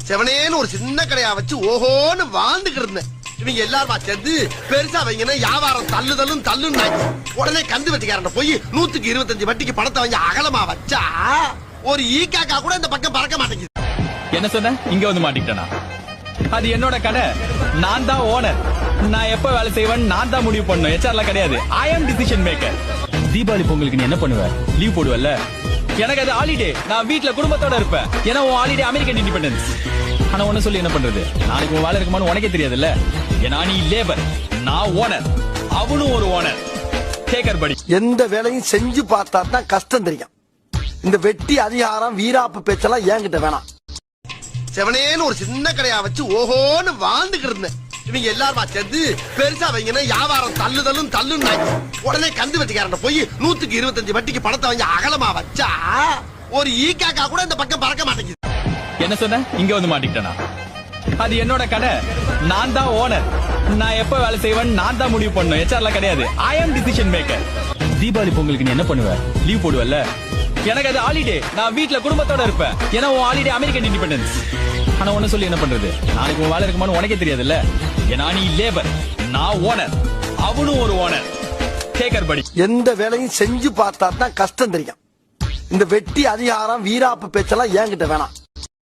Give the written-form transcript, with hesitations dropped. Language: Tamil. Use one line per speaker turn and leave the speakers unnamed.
செவனேன்னு ஒரு சின்ன கடையா வச்சு ஓஹோன்னு வாழ்ந்துகிட்டு இருந்தேன். இவங்க எல்லாருமா சேர்ந்து பெருசா வைங்கன்னா வியாபாரம் தள்ளுன்னு உடனே கந்து வட்டிக்காரன் போய் 125 வட்டிக்கு பணத்தை வாங்கி அகலமா வச்சா ஒரு ஈக்காக்கா கூட இந்த பக்கம் பறக்க மாட்டேங்குது.
என்ன சொன்ன? இங்க வந்து மாட்டிக்கிட்டனா? அது என்னோட கடை, நான் தான் ஓனர். நான் எப்ப வேலை செய்வேன் நான் தான் முடிவு பண்ணணும். HR கிடையாது. I am decision maker. Deepavali பொங்கலுக்கு நீ என்ன பண்ணுவ? லீவ் போடுவல்ல? எனக்கு அது ஹாலிடே. நான் வீட்ல குடும்பத்தோட இருப்பேன். ஏன்னா உன் ஹாலிடே அமெரிக்கன் இண்டிபெண்டன்ஸ். ஆனா ஒண்ணு சொல்லி என்ன பண்றது? நாளைக்கு உன் வேலை இருக்குமான்னு உனக்கே தெரியாதுல்ல. ஏன்னா நீ லேபர், நான் ஓனர், அவனும் ஒரு ஓனர். டேக்கர் படி.
எந்த வேலையும் செஞ்சு பார்த்தா தான் கஷ்டம் தெரியும். இந்த வெட்டி அதிகாரம் வீராப்பு பேச்செல்லாம் என்கிட்ட வேணாம். செவனேன்னு ஒரு சின்ன கடையா வச்சு ஓஹோன்னு வாழ்ந்துகிட்டு இருந்தேன். இவங்க எல்லாருமா சேர்ந்து பெருசா வைங்கன்னா வியாபாரம் தள்ளுன்னு உடனே கந்து வட்டிக்காரன் போய் 125 வட்டிக்கு பணத்தை வாங்கி அகலமா வச்சா ஒரு ஈக்காக்கா கூட இந்த பக்கம் பறக்க மாட்டேங்குது.
என்ன சொன்ன? இங்க வந்து மாட்டிக்கிட்டனா? அது என்னோட கடை, நான் தான் ஓனர். நான் எப்ப வேலை செய்வேன் நான் தான் முடிவு பண்ணணும். HR கிடையாது. I am decision maker. Deepavali பொங்கலுக்கு நீ என்ன பண்ணுவ? லீவ் போடுவல்ல? எனக்கு அது ஹாலிடே. நான் வீட்ல குடும்பத்தோட இருப்பேன். ஏன்னா உன் ஹாலிடே அமெரிக்கன் இண்டிபெண்டன்ஸ். ஆனா ஒண்ணு சொல்லி என்ன பண்றது? நாளைக்கு உன் வேலை இருக்குமான்னு உனக்கே தெரியாதுல்ல. ஏன்னா நீ லேபர், நான் ஓனர், அவனும் ஒரு ஓனர். டேக்கர் படி.
எந்த வேலையும் செஞ்சு பார்த்தா தான் கஷ்டம் தெரியும். இந்த வெட்டி அதிகாரம் வீராப்பு பேச்செல்லாம் என்கிட்ட வேணாம்.